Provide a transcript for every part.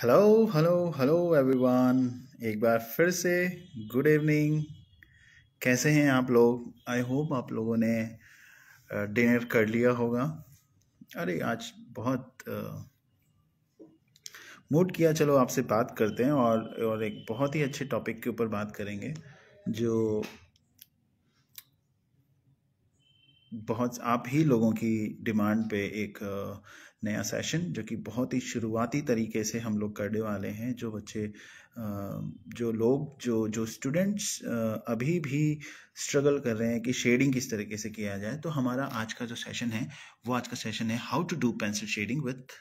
Hello hello hello everyone. एक बार फिर से गुड इवनिंग। कैसे हैं आप लोग? आई होप आप लोगों ने डिनर कर लिया होगा। अरे आज बहुत मूड किया, चलो आपसे बात करते हैं और एक बहुत ही अच्छे टॉपिक के ऊपर बात करेंगे जो बहुत आप ही लोगों की डिमांड पे एक नया सेशन जो कि बहुत ही शुरुआती तरीके से हम लोग करने वाले हैं। जो बच्चे जो लोग जो जो स्टूडेंट्स अभी भी स्ट्रगल कर रहे हैं कि शेडिंग किस तरीके से किया जाए, तो हमारा आज का जो सेशन है वो आज का सेशन है how to do pencil shading with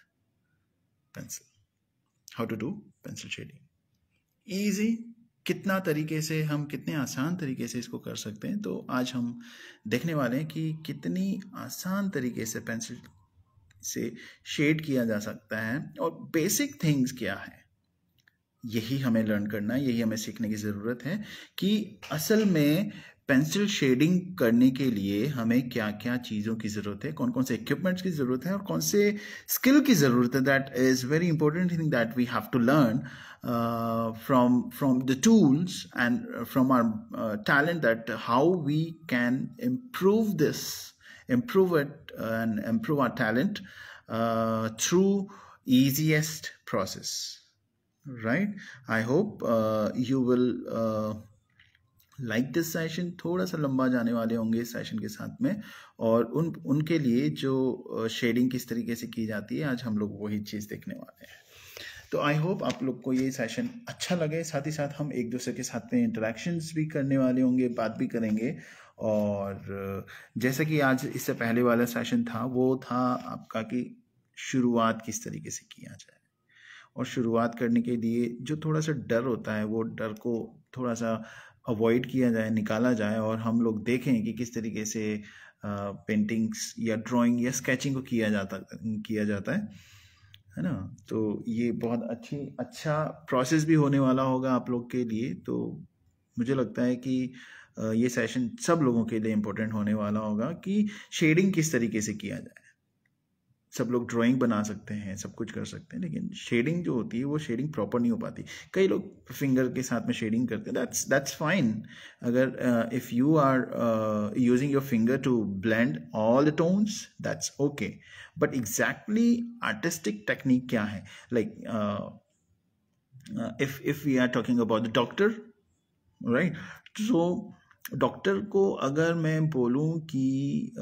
pencil. How to do pencil shading easy. कितना तरीके से हम कितने आसान तरीके से इसको कर सकते हैं, तो आज हम देखने वाले हैं कि कितनी आसान तरीके से पेंसिल से शेड किया जा सकता है और बेसिक थिंग्स क्या है। यही हमें लर्न करना है, यही हमें सीखने की ज़रूरत है कि असल में पेंसिल शेडिंग करने के लिए हमें क्या क्या चीज़ों की ज़रूरत है, कौन कौन से इक्विपमेंट्स की ज़रूरत है और कौन से स्किल की ज़रूरत है। That is very important thing that we have to learn from the tools and from our talent, that how we can improve it and improve our talent through easiest process. Right? I hope you will like this session. थोड़ा सा लंबा जाने वाले होंगे इस session के साथ में, और उनके लिए जो शेडिंग किस तरीके से की जाती है आज हम लोग वही चीज़ देखने वाले हैं। तो आई होप आप लोग को ये सेशन अच्छा लगे। साथ ही साथ हम एक दूसरे के साथ में इंटरेक्शंस भी करने वाले होंगे, बात भी करेंगे। और जैसा कि आज इससे पहले वाला सेशन था वो था आपका कि शुरुआत किस तरीके से किया जाए, और शुरुआत करने के लिए जो थोड़ा सा डर होता है वो डर को थोड़ा सा अवॉइड किया जाए, निकाला जाए, और हम लोग देखें कि किस तरीके से पेंटिंग्स या ड्राइंग या स्केचिंग को किया जाता है ना। तो ये बहुत अच्छा प्रोसेस भी होने वाला होगा आप लोग के लिए। तो मुझे लगता है कि ये सेशन सब लोगों के लिए इम्पोर्टेंट होने वाला होगा कि शेडिंग किस तरीके से किया जाए। सब लोग ड्राइंग बना सकते हैं, सब कुछ कर सकते हैं, लेकिन शेडिंग जो होती है वो शेडिंग प्रॉपर नहीं हो पाती। कई लोग फिंगर के साथ में शेडिंग करते हैं, दैट्स फाइन। अगर if you are using your finger to blend all the tones, that's okay. But exactly artistic technique क्या है, like if we are talking about the doctor, right? So doctor को अगर मैं बोलूं कि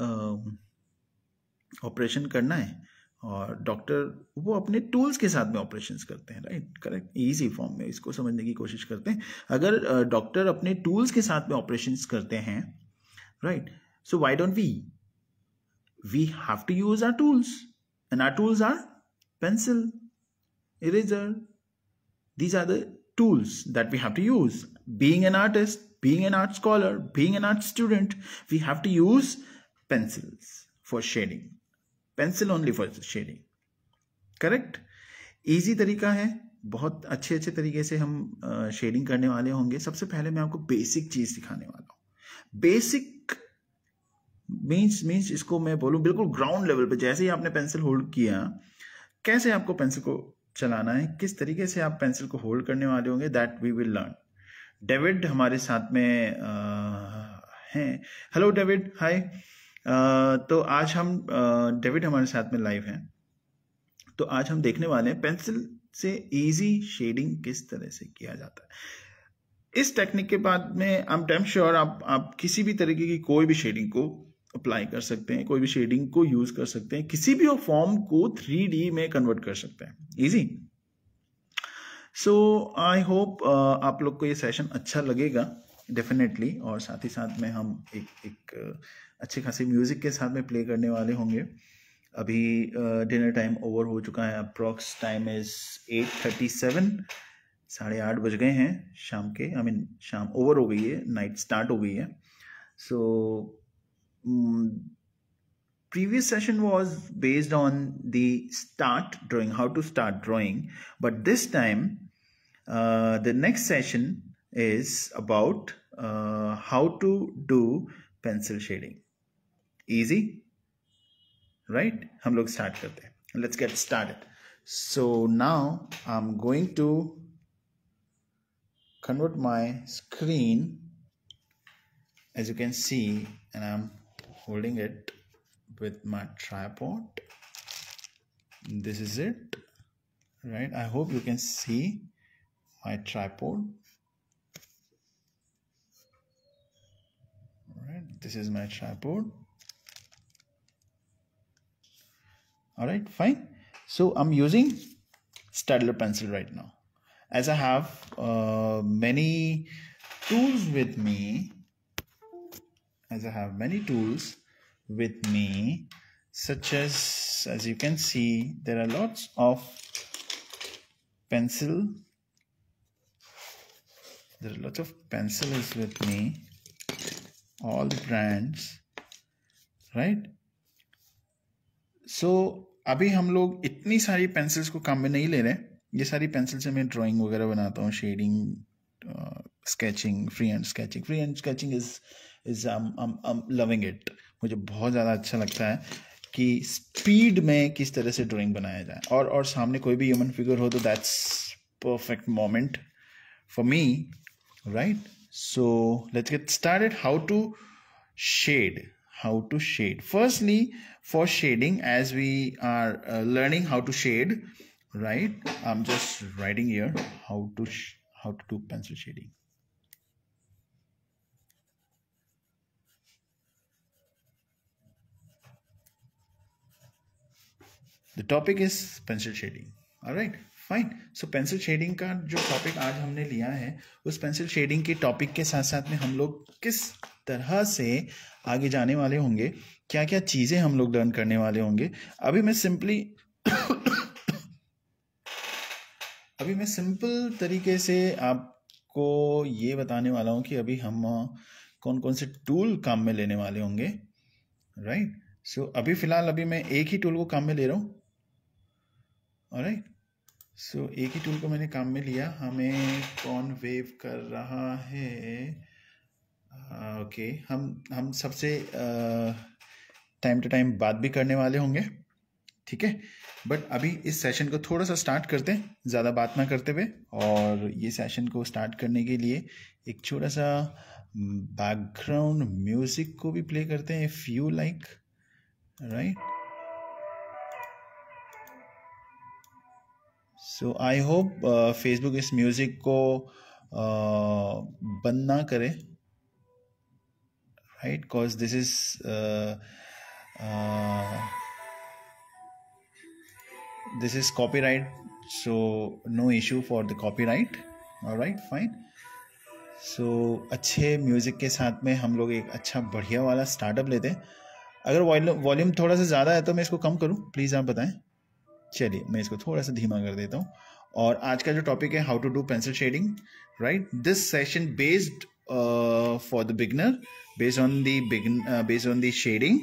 ऑपरेशन करना है, और डॉक्टर वो अपने टूल्स के साथ में ऑपरेशंस करते हैं, राइट? करेक्ट, इजी फॉर्म में इसको समझने की कोशिश करते हैं। अगर डॉक्टर अपने टूल्स के साथ में ऑपरेशंस करते हैं, right, so why don't we have to use our tools, and our tools are pencil, eraser. These are the tools that we have to use. Being an artist, being an art scholar, being an art student, we have to use pencils for shading. Pencil only for shading. Correct? Easy तरीका है, बहुत अच्छे तरीके से हम shading करने वाले होंगे। सबसे पहले मैं आपको बेसिक चीज सिखाने वाला हूँ। बेसिक मीन्स इसको मैं बोलूँ बिल्कुल ग्राउंड लेवल पे, जैसे ही आपने पेंसिल होल्ड किया, कैसे आपको पेंसिल को चलाना है, किस तरीके से आप पेंसिल को होल्ड करने वाले होंगे, that we will learn. David हमारे साथ में हैं। Hello David, hi. तो आज हम डेविड हमारे साथ में लाइव हैं। तो आज हम देखने वाले हैं पेंसिल से इजी शेडिंग किस तरह से किया जाता है। इस टेक्निक के बाद में आई एम डैम श्योर आप किसी भी तरीके की कोई भी शेडिंग को अप्लाई कर सकते हैं, कोई भी शेडिंग को यूज कर सकते हैं, किसी भी फॉर्म को 3D में कन्वर्ट कर सकते हैं, इजी। सो आई होप आप लोग को ये सेशन अच्छा लगेगा डेफिनेटली। और साथ ही साथ में हम एक अच्छे खासे म्यूजिक के साथ में प्ले करने वाले होंगे। अभी डिनर टाइम ओवर हो चुका है, अप्रॉक्स टाइम इज 8:37, 8:30 बज गए हैं शाम के। शाम ओवर हो गई है, नाइट स्टार्ट हो गई है। सो previous session was based on the start drawing, how to start drawing, but this time the next session is about how to do pencil shading. Easy, right? हम लोग start करते हैं, let's get started. So now I'm going to convert my screen, as you can see, and I'm holding it with my tripod. This is it, right? I hope you can see my tripod. All right, this is my tripod. All right, fine. So I'm using Staedtler pencil right now, as I have many tools with me. Such as you can see, there are lots of pencil. There are lots of pencils with me, all the brands, right? So अभी हम लोग इतनी सारी pencils को काम में नहीं ले रहे. ये सारी पेंसिल से मैं ड्राइंग वगैरह बनाता हूँ, shading, sketching, free hand sketching is I'm loving it. मुझे बहुत ज़्यादा अच्छा लगता है कि स्पीड में किस तरह से ड्राइंग बनाया जाए, और सामने कोई भी ह्यूमन फिगर हो तो that's perfect moment for me, right? So let's get started. How to shade. Firstly, for shading, as we are learning how to shade, right? I'm just writing here how to do pencil shading. The topic is pencil shading. All right, fine. So pencil shading का जो topic आज हमने लिया है, उस pencil shading के topic के साथ साथ में हम लोग किस तरह से आगे जाने वाले होंगे, क्या क्या चीज़ें हम लोग लर्न करने वाले होंगे. अभी मैं सिंपल तरीके से आपको ये बताने वाला हूँ कि अभी हम कौन कौन से टूल काम में लेने वाले होंगे, राइट? सो अभी फिलहाल मैं एक ही टूल को काम में ले रहा हूँ. ऑलराइट, सो एक ही टूल को मैंने काम में लिया. हमें कौन वेव कर रहा है? ओके, हम सबसे टाइम टू टाइम बात भी करने वाले होंगे, ठीक है? बट अभी इस सेशन को थोड़ा सा स्टार्ट करते हैं, ज़्यादा बात ना करते हुए. और ये सेशन को स्टार्ट करने के लिए एक छोटा सा बैकग्राउंड म्यूजिक को भी प्ले करते हैं, if you like, right? So I hope Facebook इस म्यूजिक को बंद ना करे, right? Because this is copyright, so no issue for the copyright. All right, fine. So अच्छे म्यूजिक के साथ में हम लोग एक अच्छा बढ़िया वाला स्टार्टअप लेते हैं. अगर वॉल्यूम थोड़ा सा ज़्यादा है तो मैं इसको कम करूं, प्लीज़ आप बताएं. चलिए मैं इसको थोड़ा सा धीमा कर देता हूं. और आज का जो टॉपिक है, how to do pencil shading, right? This session based for the beginner, based on the shading,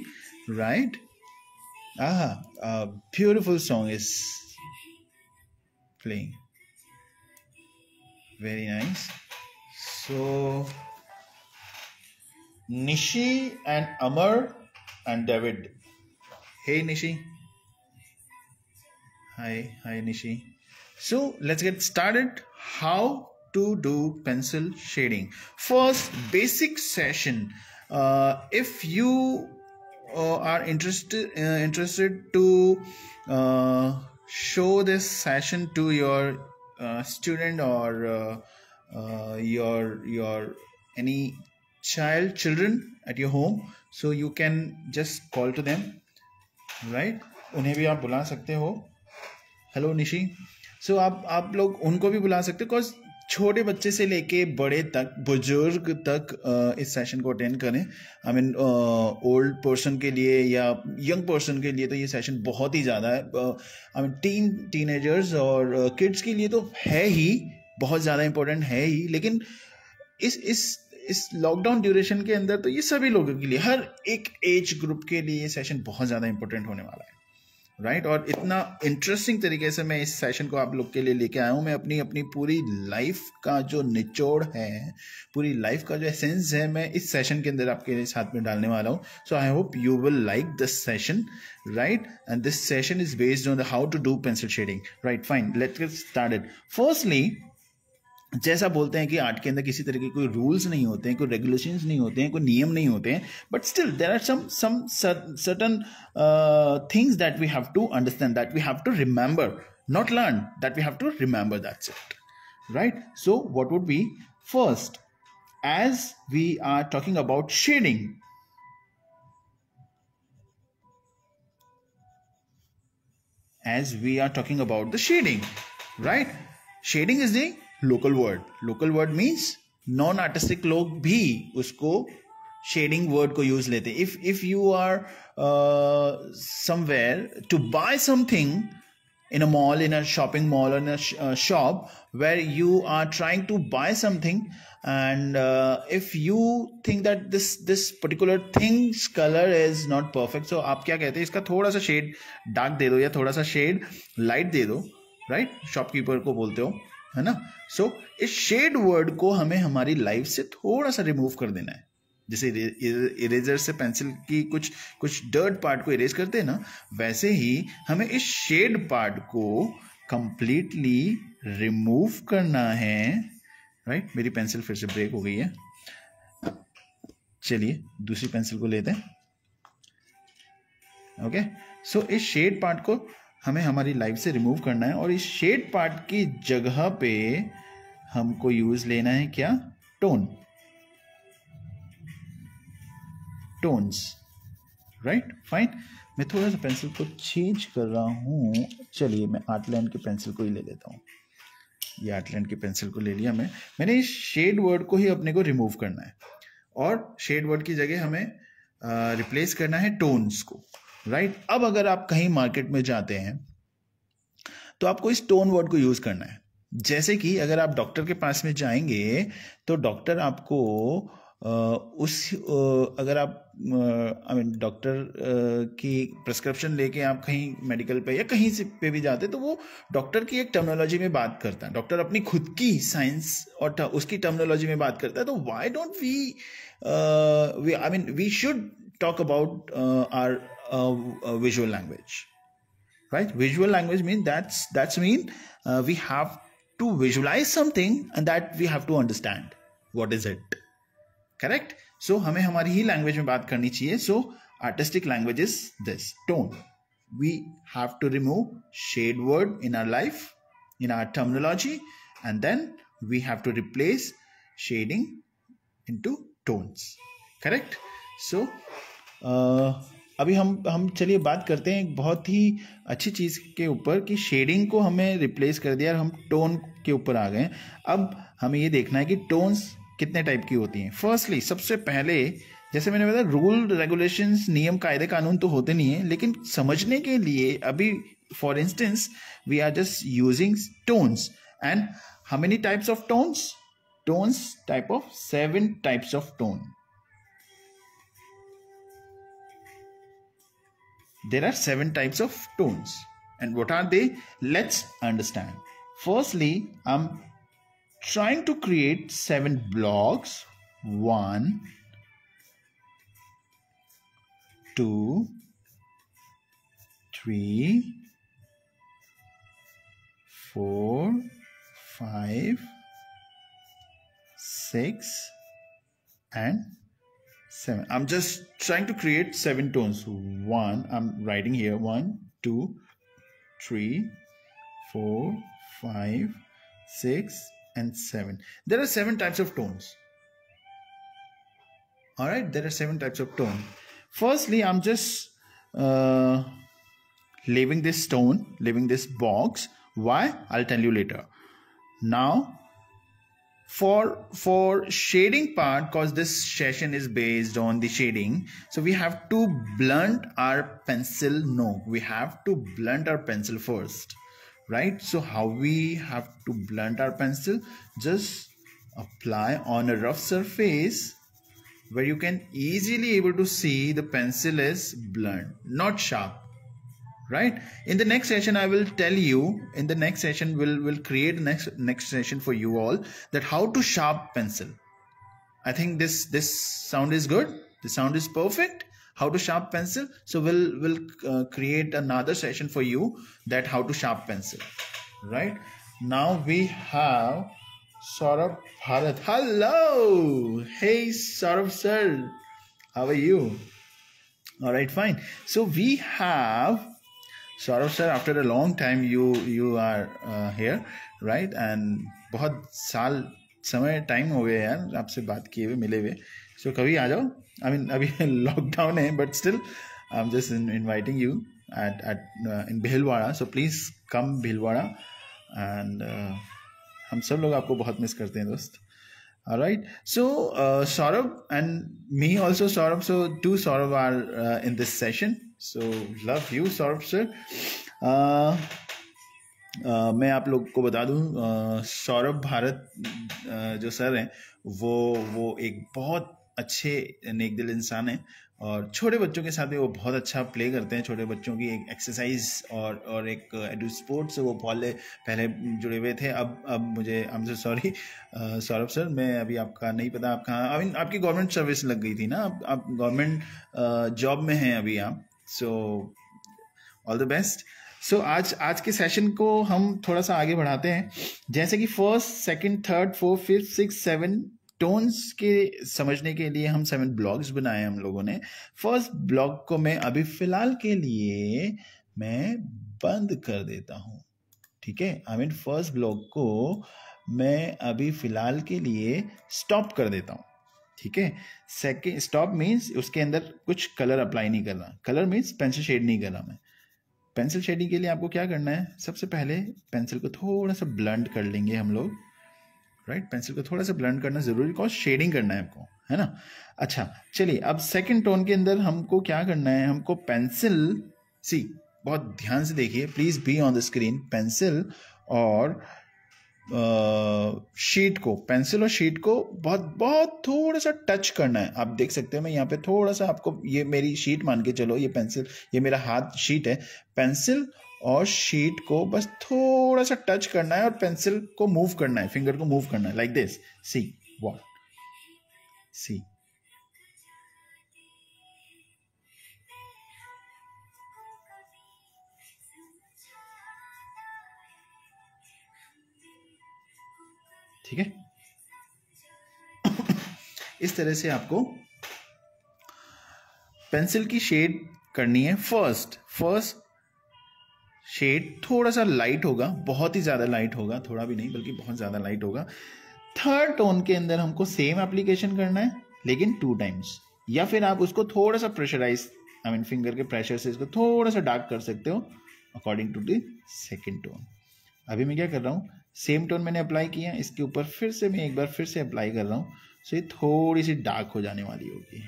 right? A beautiful song is playing, very nice. So Nishi and Amar and David. Hey Nishi. Hi Nishi. So let's get started. How to do pencil shading. First, basic session. If you are interested to show this session to your student or your any children at your home, so you can just call to them, right? उन्हें भी आप बुला सकते हो. Hello Nishi. सो आप लोग उनको भी बुला सकते हो, बिकॉज छोटे बच्चे से लेके बड़े तक, बुजुर्ग तक इस सेशन को अटेंड करें. आई मीन ओल्ड पर्सन के लिए या यंग पर्सन के लिए तो ये सेशन बहुत ही ज़्यादा है. आई मीन टीनेजर्स और किड्स के लिए तो है ही, बहुत ज़्यादा इम्पोर्टेंट है ही. लेकिन इस लॉकडाउन ड्यूरेशन के अंदर तो ये सभी लोगों के लिए, हर एक एज ग्रुप के लिए ये सेशन बहुत ज़्यादा इम्पोर्टेंट होने वाला है, राइट और इतना इंटरेस्टिंग तरीके से मैं इस सेशन को आप लोग के लिए लेके आया हूँ। मैं अपनी अपनी पूरी लाइफ का जो निचोड़ है, पूरी लाइफ का जो एसेंस है, मैं इस सेशन के अंदर आपके साथ में डालने वाला हूँ। So I hope you will like this session, right, and this session is based on the how to do pencil shading, right. Fine, let's get started. Firstly, जैसा बोलते हैं कि आर्ट के अंदर किसी तरह के कोई रूल्स नहीं होते हैं, कोई रेगुलेशंस नहीं होते हैं, कोई नियम नहीं होते हैं, but still there are some certain things that we have to understand, that we have to remember, not learn, that we have to remember, that's it, right. So what would be first, as we are talking about shading, right? Shading is the local word means non artistic लोग भी उसको shading word को use लेते हैं. If you are somewhere to buy something in a mall, in a shopping mall, or in a shop where you are trying to buy something, and if you think that this particular thing's color is not perfect, so आप क्या कहते हैं, इसका थोड़ा सा shade dark दे दो या थोड़ा सा शेड लाइट दे दो, राइट, शॉपकीपर को बोलते हो, है ना। सो इस शेड वर्ड को हमें हमारी लाइफ से थोड़ा सा रिमूव कर देना है। जैसे इरेजर से पेंसिल की कुछ डर्ट पार्ट को इरेज करते हैं ना, वैसे ही हमें इस शेड पार्ट को कंप्लीटली रिमूव करना है, राइट। मेरी पेंसिल फिर से ब्रेक हो गई है, चलिए दूसरी पेंसिल को लेते हैं। ओके, सो इस शेड पार्ट को हमें हमारी लाइफ से रिमूव करना है, और इस शेड पार्ट की जगह पे हमको यूज लेना है क्या, टोन्स, राइट। फाइन, मैं थोड़ा सा पेंसिल को चेंज कर रहा हूँ, चलिए मैं आर्टलैंड की पेंसिल को ही ले लेता हूँ। ये आर्टलैंड की पेंसिल को ले लिया मैंने इस शेड वर्ड को ही अपने को रिमूव करना है, और शेड वर्ड की जगह हमें रिप्लेस करना है टोन्स को, राइट। अब अगर आप कहीं मार्केट में जाते हैं तो आपको इस टोन वर्ड को यूज करना है। जैसे कि अगर आप डॉक्टर के पास में जाएंगे तो डॉक्टर आपको अगर आप डॉक्टर की प्रिस्क्रिप्शन लेके आप कहीं मेडिकल पे या कहीं से पे भी जाते, तो वो डॉक्टर की एक टर्मिनोलॉजी में बात करता है, डॉक्टर अपनी खुद की साइंस और उसकी टर्मिनोलॉजी में बात करता है। तो why don't we should talk about our visual language, right? Visual language that's mean we have to visualize something, and that we have to understand what is it, correct? So हमें हमारी ही language में बात करनी चाहिए। So artistic language is this tone. We have to remove shade word in our life, in our terminology, and then we have to replace shading into tones, correct? So अभी हम चलिए बात करते हैं एक बहुत ही अच्छी चीज़ के ऊपर कि शेडिंग को हमें रिप्लेस कर दिया और हम टोन के ऊपर आ गए। अब हमें ये देखना है कि टोन्स कितने टाइप की होती हैं। फर्स्टली, सबसे पहले, जैसे मैंने बताया, रूल रेगुलेशंस, नियम कायदे कानून तो होते नहीं है, लेकिन समझने के लिए अभी for instance we are just using tones. And how many types of tones? Tones type of 7 types of tone. There are 7 types of tones. And what are they? Let's understand. Firstly, I'm trying to create 7 blocks. 1, 2, 3, 4, 5, 6, and 7. I'm just trying to create 7 tones. I'm writing here 1, 2, 3, 4, 5, 6, and 7. There are 7 types of tones. All right, there are 7 types of tone. Firstly, I'm just leaving this tone, leaving this box. Why? I'll tell you later. Now, for shading part, because this session is based on the shading, so we have to blunt our pencil. We have to blunt our pencil first, right? So how we have to blunt our pencil? Just apply on a rough surface where you can easily able to see the pencil is blunt, not sharp, right? In the next session I will tell you, in the next session we'll create next session for you all, that how to sharp pencil. I think this sound is good, the sound is perfect, how to sharp pencil. So we'll create another session for you, that how to sharp pencil, right? Now we have Saurabh Bharat. Hello, hey Saurabh sir, how are you? All right, fine. So we have Saurabh sir, after a long time you are here, right? And बहुत साल समय time हो गया यार आपसे बात किए हुए, मिले हुए. सो कभी आ जाओ. आई मीन अभी लॉकडाउन है, but still I am just inviting you at in Bhilwara. So please come Bhilwara. And हम सब लोग आपको बहुत मिस करते हैं दोस्त. All right. So Saurabh and me also, Saurabh. So two Saurabh are in this session. So love you, Saurabh sir. मैं आप लोग को बता दूं, सौरभ भारत जो सर हैं वो एक बहुत अच्छे नेक दिल इंसान हैं, और छोटे बच्चों के साथ भी वो बहुत अच्छा प्ले करते हैं. छोटे बच्चों की एक एक्सरसाइज और एक एडू स्पोर्ट से वो पहले जुड़े हुए थे. अब मुझे I am so sorry Saurabh sir, मैं अभी आपका नहीं पता, आप कहाँ, आई मीन आपकी गवर्नमेंट सर्विस लग गई थी ना, आप गवर्नमेंट जॉब में हैं अभी आप. So all the best. So आज के सेशन को हम थोड़ा सा आगे बढ़ाते हैं. जैसे कि first, second, third, fourth, fifth, six, 7 tones के समझने के लिए हम 7 ब्लॉग्स बनाए हम लोगों ने. फर्स्ट ब्लॉग को मैं अभी फिलहाल के लिए मैं बंद कर देता हूँ, ठीक है? आई मीन फर्स्ट ब्लॉग को मैं अभी फिलहाल के लिए स्टॉप कर देता हूँ, ठीक है? सेकेंड स्टॉप मीन्स उसके अंदर कुछ कलर अप्लाई नहीं करना. कलर मीन्स पेंसिल शेड नहीं करना. मैं पेंसिल शेडिंग के लिए आपको क्या करना है, सबसे पहले पेंसिल को थोड़ा सा ब्लंट कर लेंगे हम लोग, राइट? पेंसिल को थोड़ा सा ब्लंट करना जरूरी, बिकॉज शेडिंग करना है आपको, है ना? अच्छा चलिए, अब सेकंड टोन के अंदर हमको क्या करना है, हमको पेंसिल, सी बहुत ध्यान से देखिए, please be on the screen. Pencil और शीट को, पेंसिल और शीट को बहुत बहुत थोड़ा सा टच करना है. आप देख सकते हैं मैं यहाँ पे थोड़ा सा आपको, ये मेरी शीट मान के चलो, ये पेंसिल, ये मेरा हाथ शीट है. पेंसिल और शीट को बस थोड़ा सा टच करना है और पेंसिल को मूव करना है, फिंगर को मूव करना है, लाइक दिस. सी व्हाट, सी ठीक है? इस तरह से आपको पेंसिल की शेड करनी है. फर्स्ट शेड थोड़ा सा लाइट होगा, बहुत ही ज्यादा लाइट होगा, थोड़ा भी नहीं बल्कि बहुत ज्यादा लाइट होगा. थर्ड टोन के अंदर हमको सेम एप्लीकेशन करना है, लेकिन 2 टाइम्स, या फिर आप उसको थोड़ा सा प्रेशराइज, आई मीन फिंगर के प्रेशर से इसको थोड़ा सा डार्क कर सकते हो according to the second tone. अभी मैं क्या कर रहा हूँ, सेम टोन मैंने अप्लाई किया, इसके ऊपर फिर से मैं एक बार फिर से अप्लाई कर रहा हूँ. सो ये थोड़ी सी डार्क हो जाने वाली होगी,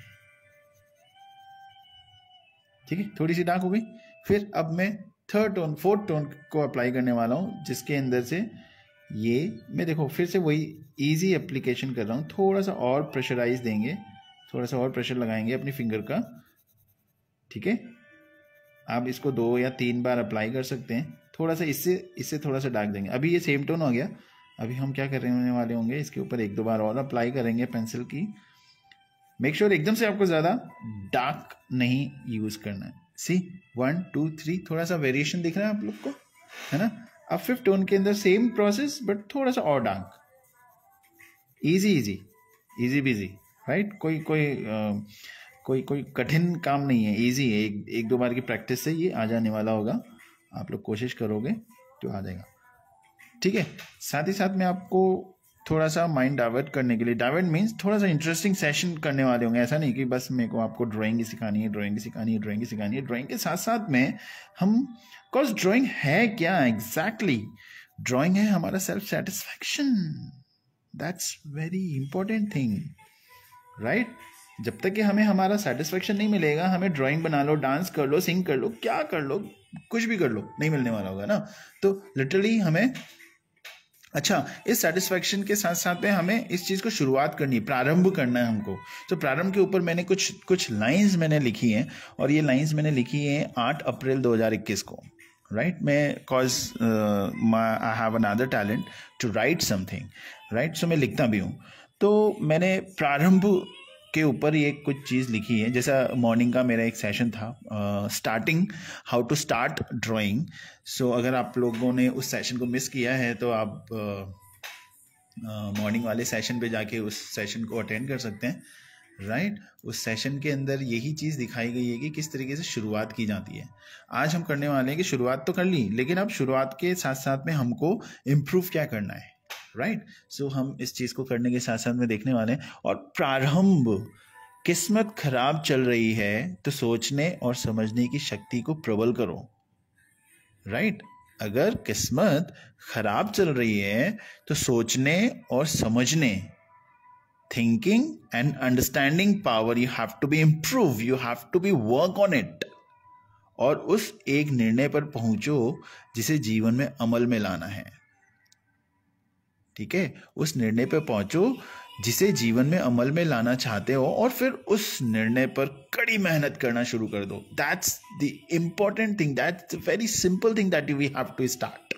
ठीक है? थोड़ी सी डार्क हो गई. फिर अब मैं थर्ड टोन, फोर्थ टोन को अप्लाई करने वाला हूँ, जिसके अंदर से ये मैं देखो फिर से वही इजी एप्लीकेशन कर रहा हूँ. थोड़ा सा और प्रेशराइज देंगे, थोड़ा सा और प्रेशर लगाएंगे अपनी फिंगर का, ठीक है? आप इसको 2 या 3 बार अप्लाई कर सकते हैं. थोड़ा सा इससे थोड़ा सा डार्क देंगे. अभी ये सेम टोन हो गया. अभी हम क्या करने वाले होंगे, इसके ऊपर 1-2 बार और अप्लाई करेंगे पेंसिल की. मेक श्योर एकदम से आपको ज़्यादा डार्क नहीं यूज करना है. सी 1 2 3, थोड़ा सा वेरिएशन दिख रहा है आप लोग को, है ना? अब फिफ्थ टोन के अंदर सेम प्रोसेस, बट थोड़ा सा और डार्क. Easy busy, right? कोई कठिन काम नहीं है, इजी है. 1-2 बार की प्रैक्टिस से ये आ जाने वाला होगा. आप लोग कोशिश करोगे तो आ जाएगा, ठीक है? साथ ही साथ में आपको थोड़ा सा माइंड डाइवर्ट करने के लिए, डाइवर्ट मीन्स थोड़ा सा इंटरेस्टिंग सेशन करने वाले होंगे. ऐसा नहीं कि बस मेरे को आपको ड्राइंग सिखानी है. ड्राइंग के साथ साथ में हम, बिकॉज ड्राइंग है क्या एग्जैक्टली? ड्राइंग है हमारा self satisfaction. That's very important thing, right? जब तक कि हमें हमारा सेटिस्फैक्शन नहीं मिलेगा, हमें ड्राइंग बना लो, डांस कर लो, सिंग कर लो, क्या कर लो, कुछ भी कर लो, नहीं मिलने वाला होगा ना. तो लिटरली हमें अच्छा, इस सेटिस्फैक्शन के साथ साथ में हमें इस चीज़ को शुरुआत करनी है, प्रारंभ करना है हमको। तो प्रारंभ के ऊपर मैंने कुछ लाइंस मैंने लिखी हैं, और ये लाइंस मैंने लिखी हैं 8 अप्रैल 2021 को, राइट। मैं cause I have another talent to write something, right. So मैं लिखता भी हूँ। तो मैंने प्रारंभ के ऊपर ये कुछ चीज़ लिखी है। जैसा मॉर्निंग का मेरा एक सेशन था, starting how to start drawing. So अगर आप लोगों ने उस सेशन को मिस किया है तो आप मॉर्निंग वाले सेशन पे जाके उस सेशन को अटेंड कर सकते हैं, राइट। उस सेशन के अंदर यही चीज़ दिखाई गई है कि किस तरीके से शुरुआत की जाती है। आज हम करने वाले हैं कि शुरुआत तो कर ली, लेकिन अब शुरुआत के साथ साथ में हमको इम्प्रूव क्या करना है, राइट। सो हम इस चीज़ को करने के साथ साथ में देखने वाले हैं। और प्रारंभ, किस्मत खराब चल रही है तो सोचने और समझने की शक्ति को प्रबल करो, राइट। अगर किस्मत खराब चल रही है तो सोचने और समझने, thinking and understanding power, you have to be improve, you have to be work on it, और उस एक निर्णय पर पहुंचो जिसे जीवन में अमल में लाना है, ठीक है। उस निर्णय पर पहुंचो जिसे जीवन में अमल में लाना चाहते हो, और फिर उस निर्णय पर कड़ी मेहनत करना शुरू कर दो। That's the important thing, that's the very simple thing that we have to start,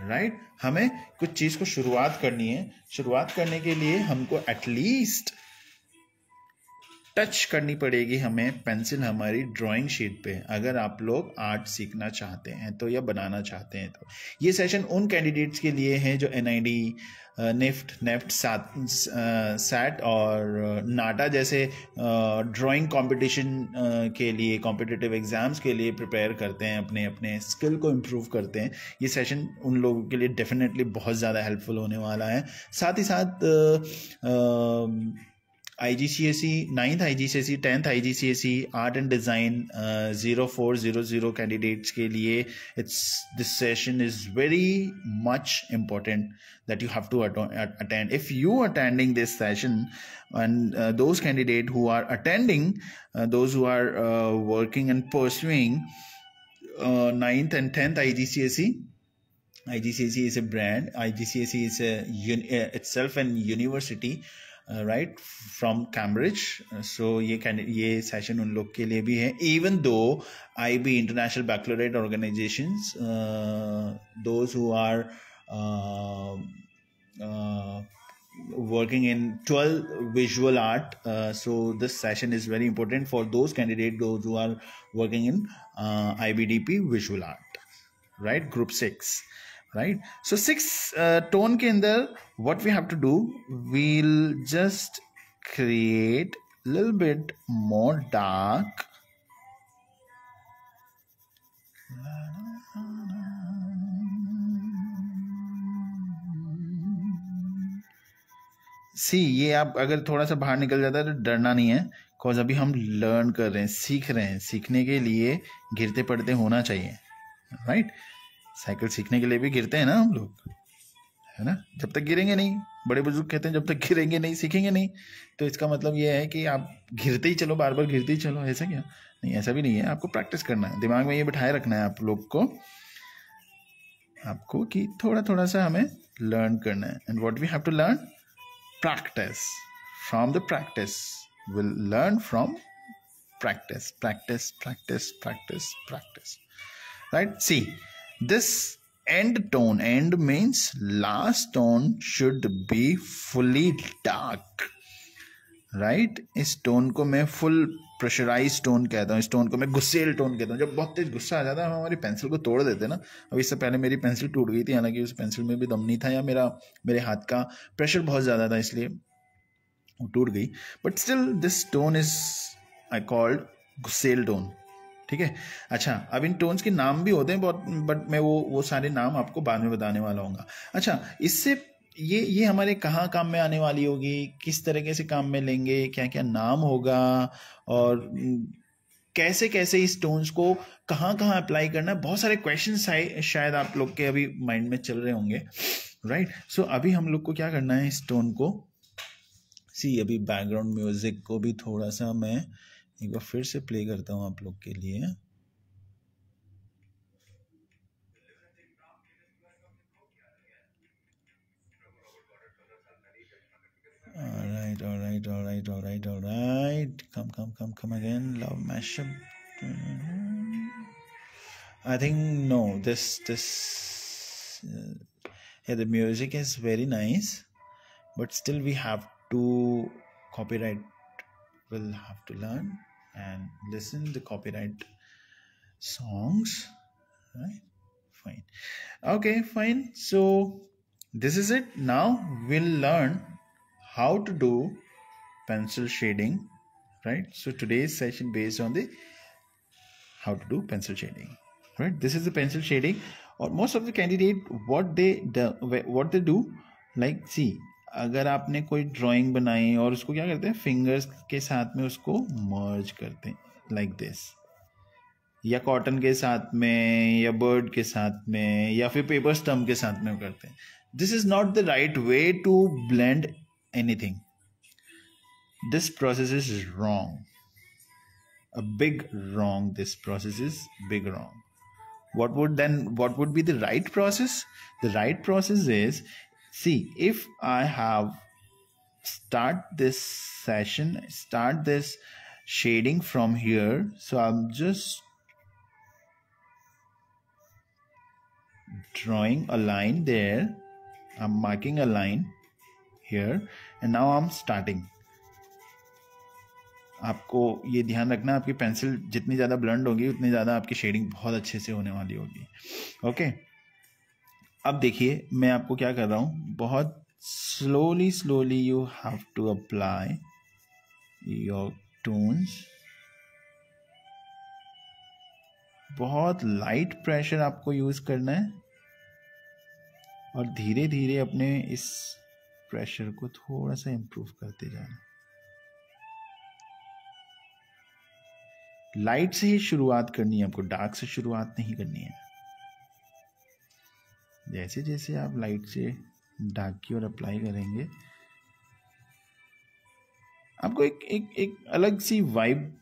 right. हमें कुछ चीज को शुरुआत करनी है। शुरुआत करने के लिए हमको एटलीस्ट टच करनी पड़ेगी हमें पेंसिल हमारी ड्राइंग शीट पे, अगर आप लोग आर्ट सीखना चाहते हैं तो, या बनाना चाहते हैं तो। ये सेशन उन कैंडिडेट्स के लिए है जो NID, नेफ्ट, सैट और नाटा जैसे ड्राइंग कंपटीशन के लिए, कॉम्पिटिटिव एग्जाम्स के लिए प्रिपेयर करते हैं, अपने अपने स्किल को इम्प्रूव करते हैं। ये सेशन उन लोगों के लिए डेफिनेटली बहुत ज़्यादा हेल्पफुल होने वाला है। साथ ही साथ IGCSE 9th IGCSE 10th IGCSE art and design 0400 candidates के लिए this session is very much important that you have to attend. If you are attending this session, and those candidates who are attending, those who are working and pursuing 9th and 10th IGCSE. IGCSE is a brand. IGCSE is itself an university, right, from Cambridge. So ये session उन लोग के लिए भी है. Even though IB International Baccalaureate Organizations, those who are working in 12 visual art, so this session is very important for those candidates, those who are working in IBDP visual art, right, group 6, right. So 6 tone के अंदर what we have to do, we'll just create a little bit more dark, ये आप अगर थोड़ा सा बाहर निकल जाता है तो डरना नहीं है, बिकॉज अभी हम लर्न कर रहे हैं, सीख रहे हैं। सीखने के लिए गिरते पड़ते होना चाहिए, राइट। साइकिल सीखने के लिए भी गिरते हैं ना हम लोग, है ना। जब तक गिरेंगे नहीं, बड़े बुजुर्ग कहते हैं जब तक गिरेंगे नहीं सीखेंगे नहीं। तो इसका मतलब ये है कि आप गिरते ही चलो, बार बार गिरते ही चलो, ऐसा क्या? नहीं, ऐसा भी नहीं है। आपको प्रैक्टिस करना है, दिमाग में ये बिठाए रखना है आप लोग को, आपको कि थोड़ा थोड़ा सा हमें लर्न करना है। And what we have to learn? Practice. From the practice, we'll learn from practice. Right? See, this end tone, end means last tone should be fully dark. Right, इस टोन को मैं फुल प्रेशराइज टोन कहता हूँ, इस tone को मैं गुस्सेल tone कहता हूँ। जब बहुत तेज गुस्सा आ जाता है हम हमारी पेंसिल को तोड़ देते हैं ना। अब इससे पहले मेरी पेंसिल टूट गई थी, हालांकि उस पेंसिल में भी दम नहीं था, या मेरे हाथ का प्रेशर बहुत ज़्यादा था इसलिए वो टूट गई। But still this tone is I called गुस्सेल टोन, ठीक है। अच्छा, अब इन टोन्स के नाम भी होते हैं बहुत, बट मैं वो सारे नाम आपको बाद में बताने वाला हूँ। अच्छा, इससे ये हमारे कहाँ काम में आने वाली होगी, किस तरीके से काम में लेंगे, क्या क्या नाम होगा, और कैसे कैसे इस टोन्स को कहाँ कहाँ अप्लाई करना है। बहुत सारे क्वेश्चंस शायद आप लोग के अभी माइंड में चल रहे होंगे, राइट। सो अभी हम लोग को क्या करना है, इस टोन को अभी बैकग्राउंड म्यूजिक को भी थोड़ा सा मैं एक बार फिर से प्ले करता हूँ आप लोग के लिए। Come again. Love mashup. I think no. Yeah, the music is very nice, but still we have to copyright. We'll have to learn and listen the copyright songs. Right? Fine. Okay, fine. So this is it. Now we'll learn how to do pencil shading, right? So today's session based on the how to do pencil shading, right? This is the pencil shading, or most of the candidate what they do, like see, अगर आपने कोई drawing बनाई और उसको क्या करते हैं, fingers के साथ में उसको मर्ज करते हैं लाइक दिस, या कॉटन के साथ में, या बर्ड के साथ में, या फिर पेपर स्टम्प के साथ में करते हैं. This is not the right way to blend anything. This process is wrong, a big wrong. This process is big wrong. What would be the right process? The right process is, see, if I have start this shading from here, so I'm just drawing a line there, I'm marking a line here, and now I'm starting. आपको ये ध्यान रखना, आपकी pencil जितनी ज़्यादा blond होगी उतनी ज़्यादा आपकी शेडिंग बहुत अच्छे से होने वाली होगी. ओके, अब देखिए मैं आपको क्या कर रहा हूँ, बहुत slowly you have to apply your tones. बहुत लाइट प्रेशर आपको यूज़ करना है और धीरे धीरे अपने इस प्रेशर को थोड़ा सा इम्प्रूव करते जाना. लाइट से ही शुरुआत करनी है आपको, डार्क से शुरुआत नहीं करनी है. जैसे जैसे आप लाइट से डार्क की ओर अप्लाई करेंगे, आपको एक अलग सी वाइब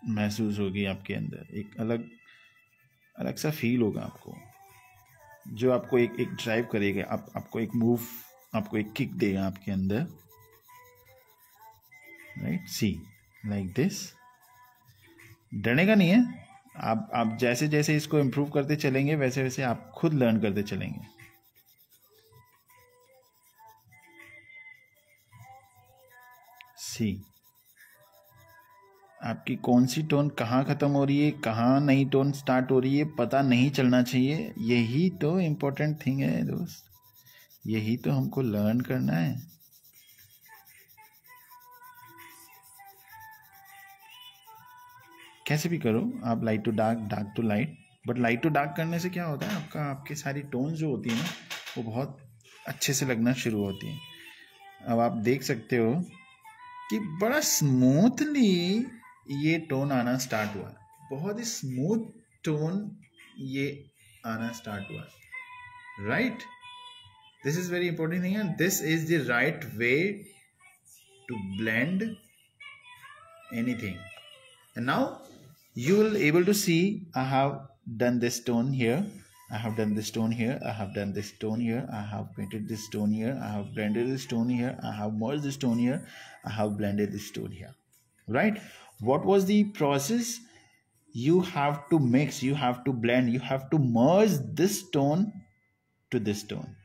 महसूस होगी आपके अंदर, एक अलग सा फील होगा आपको, जो आपको एक ड्राइव करेगा, आपको एक मूव, आपको एक किक देगा आपके अंदर. Right, see like this. डरने का नहीं है, आप जैसे जैसे इसको इम्प्रूव करते चलेंगे वैसे वैसे आप खुद लर्न करते चलेंगे. सी, आपकी कौन सी टोन कहाँ ख़त्म हो रही है, कहाँ नई टोन स्टार्ट हो रही है, पता नहीं चलना चाहिए. यही तो इम्पोर्टेंट थिंग है दोस्त, यही तो हमको लर्न करना है. कैसे भी करो आप, light to dark, dark to light. But light to dark करने से क्या होता है, आपकी सारी टोन जो होती है ना, वो बहुत अच्छे से लगना शुरू होती है. अब आप देख सकते हो कि बड़ा स्मूथली ये टोन आना स्टार्ट हुआ, बहुत ही स्मूथ टोन ये आना स्टार्ट हुआ. Right, this is very important thing, and this is the right way to blend anything. And now you will able to see I have done this tone here, I have done this tone here, I have done this tone here, I have painted this tone here, I have blended this tone here, I have merged this tone here, I have blended this tone here. Right, what was the process? You have to mix, you have to blend, you have to merge this tone to this tone.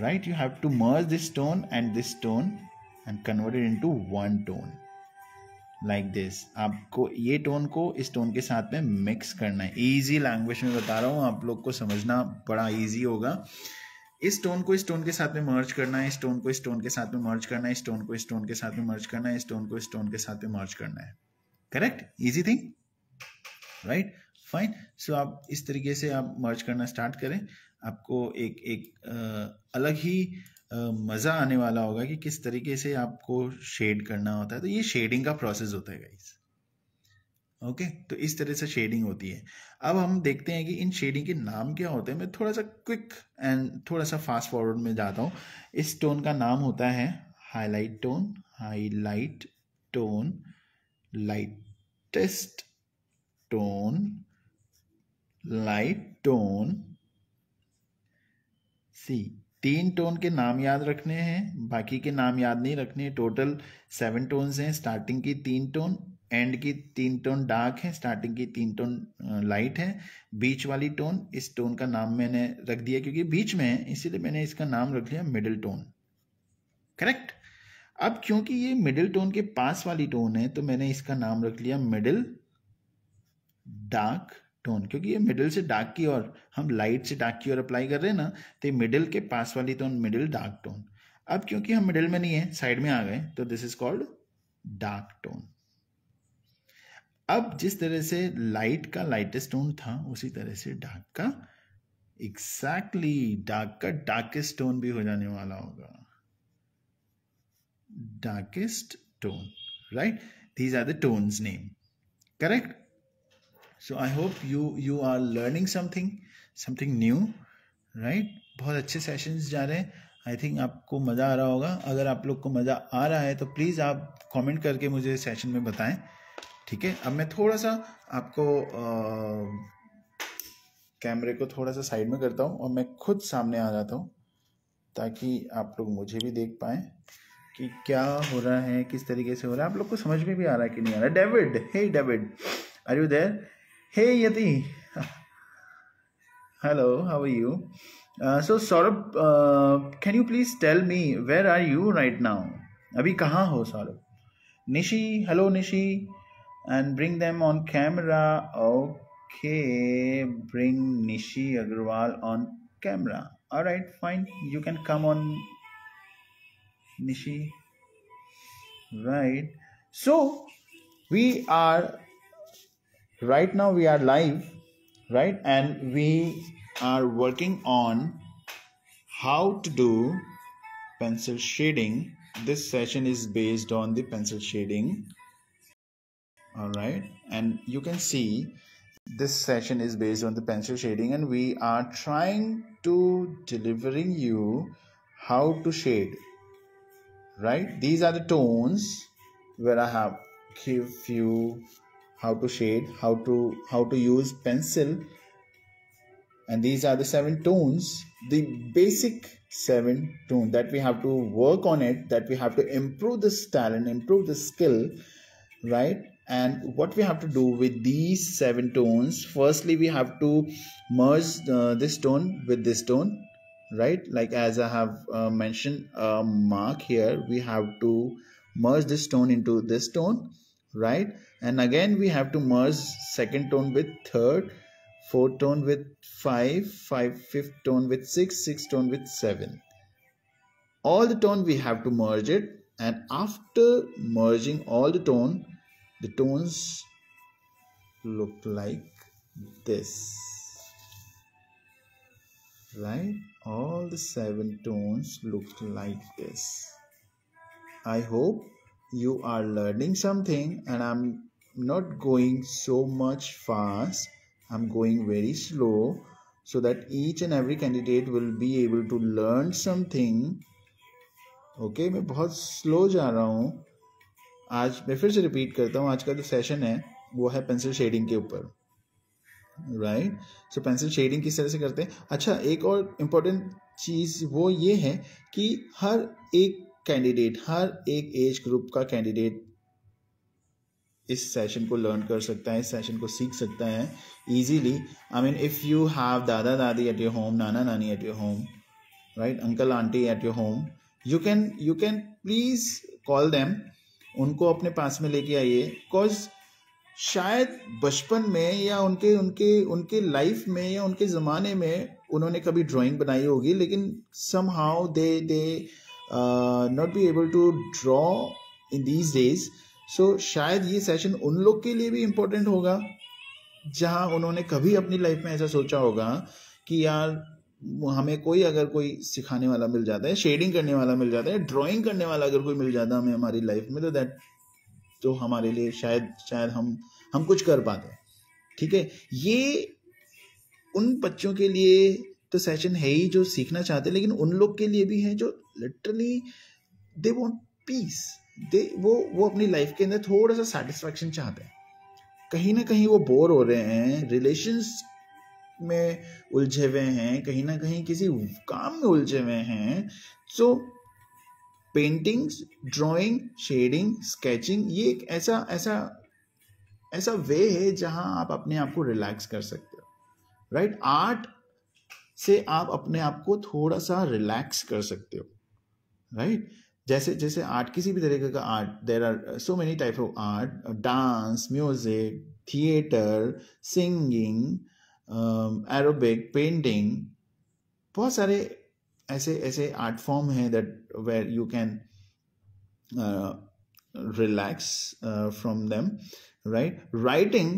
Right, you have to merge this tone and this tone and convert it into one tone like this. आपको ये tone को इस tone के साथ में mix करना है. Easy language में बता रहा हूँ, आप लोग को समझना बड़ा इजी होगा. इस टोन को इस टोन के साथ में मर्ज करना है, इस टोन को इस टोन के साथ में मर्ज करना है, इस टोन को इस टोन के साथ में मर्ज करना है, इस टोन को इस टोन के साथ में मर्ज करना है. Correct, easy thing. Right, fine. So आप इस तरीके से आप मर्ज करना स्टार्ट करें, आपको एक अलग ही मज़ा आने वाला होगा कि किस तरीके से आपको शेड करना होता है. तो ये शेडिंग का प्रोसेस होता है गाइस. ओके, तो इस तरह से शेडिंग होती है. अब हम देखते हैं कि इन शेडिंग के नाम क्या होते हैं. मैं थोड़ा सा क्विक एंड थोड़ा सा फास्ट फॉरवर्ड में जाता हूँ. इस टोन का नाम होता है highlight tone, highlight tone, lightest tone, light tone. See, 3 tone के नाम याद रखने हैं, बाकी के नाम याद नहीं रखने। टोटल 7 टोन्स हैं। स्टार्टिंग की 3 टोन, एंड की 3 टोन डार्क है, स्टार्टिंग की 3 टोन लाइट है। बीच वाली टोन, इस टोन का नाम मैंने रख दिया क्योंकि बीच में है, इसीलिए मैंने इसका नाम रख लिया मिडिल टोन। करेक्ट। अब क्योंकि ये मिडिल टोन के पास वाली टोन है तो मैंने इसका नाम रख लिया मिडिल डार्क टोन, क्योंकि ये मिडिल से डार्क की ओर, हम लाइट से डार्क की ओर अप्लाई कर रहे हैं ना, तो ये मिडिल के पास वाली टोन मिडिल डार्क टोन। अब क्योंकि हम मिडिल में नहीं है, साइड में आ गए, तो this is called dark tone. अब जिस तरह से लाइट का लाइटेस्ट टोन था, उसी तरह से डार्क का एग्जैक्टली डार्क का डार्केस्ट टोन भी हो जाने वाला होगा। Darkest tone, right? These are the tones name, correct? So I hope you are learning something new, right? बहुत अच्छे सेशंस जा रहे हैं। आई थिंक आपको मज़ा आ रहा होगा। अगर आप लोग को मज़ा आ रहा है तो प्लीज़ आप कमेंट करके मुझे सेशन में बताएं, ठीक है? अब मैं थोड़ा सा आपको कैमरे को थोड़ा सा साइड में करता हूँ और मैं खुद सामने आ जाता हूँ ताकि आप लोग मुझे भी देख पाएँ कि क्या हो रहा है, किस तरीके से हो रहा है, आप लोग को समझ में भी आ रहा है कि नहीं आ रहा है। David, hey David, are you there? Hey Yati, hello, how are you? So Saurabh, can you please tell me where are you right now? अभी कहाँ हो Saurabh? Nishi, hello Nishi, and bring them on camera. Okay, bring Nishi Agarwal on camera. Alright, fine, you can come on Nishi, right? So we are right now, we are live, right? And we are working on how to do pencil shading. This session is based on the pencil shading, all right? And you can see this session is based on the pencil shading, and we are trying to delivering you how to shade, right? These are the tones where I have give you how to shade, how to use pencil, and these are the 7 tones, the basic 7 tones that we have to work on it, that we have to improve this talent, improve the skill, right? And what we have to do with these 7 tones, firstly we have to merge this tone with this tone, right? Like as I have mentioned a mark here, we have to merge this tone into this tone, right? And again we have to merge second tone with third, fourth tone with 5, fifth tone with 6, sixth tone with 7. All the tone we have to merge it, and after merging all the tones look like this, right? All the 7 tones look like this. I hope you are learning something, and I'm not going so much fast. I'm going very slow so that each and every candidate will be able to learn something. Okay, मैं बहुत slow जा रहा हूँ आज। मैं फिर से repeat करता हूँ, आज का जो सेशन है वो है पेंसिल शेडिंग के ऊपर, राइट? सो पेंसिल शेडिंग किस तरह से करते हैं। अच्छा, एक और इम्पोर्टेंट चीज़ वो ये है कि हर एक कैंडिडेट, हर एक एज ग्रुप का कैंडिडेट इस सेशन को लर्न कर सकता है, इस सेशन को सीख सकता है easily. I mean if you have दादा दादी एट योर होम, नाना नानी at your home, right, uncle aunty at your home, you can please call them, उनको अपने पास में लेके आइए। बिकॉज शायद बचपन में या उनके लाइफ में या उनके ज़माने में उन्होंने कभी ड्राइंग बनाई होगी, लेकिन somehow they not be able to draw in these days. So शायद ये सेशन उन लोग के लिए भी इम्पोर्टेंट होगा जहाँ उन्होंने कभी अपनी लाइफ में ऐसा सोचा होगा कि यार हमें कोई सिखाने वाला मिल जाता है, शेडिंग करने वाला मिल जाता है, ड्राइंग करने वाला अगर कोई मिल जाता हमें हमारी लाइफ में, तो दैट तो हमारे लिए शायद हम कुछ कर पाते। ठीक है, ये उन बच्चों के लिए तो सेशन है ही जो सीखना चाहते हैं, लेकिन उन लोग के लिए भी है जो लिटरली दे वांट पीस, वो अपनी लाइफ के अंदर थोड़ा सा सेटिस्फैक्शन चाहते हैं। कहीं ना कहीं वो बोर हो रहे हैं, रिलेशंस में उलझे हुए हैं, कहीं ना कहीं किसी काम में उलझे हुए हैं, तो पेंटिंग्स, ड्राइंग, शेडिंग, स्केचिंग ये एक ऐसा ऐसा ऐसा वे है जहां आप अपने आप को रिलैक्स कर सकते हो, राइट। आर्ट से आप अपने आप को थोड़ा सा रिलैक्स कर सकते हो, राइट। जैसे जैसे आर्ट, किसी भी तरीके का art, there are so many type of art, dance, music, theatre, singing, aerobic, painting, बहुत सारे ऐसे ऐसे आर्ट फॉर्म हैं that where you can relax from them, right. Writing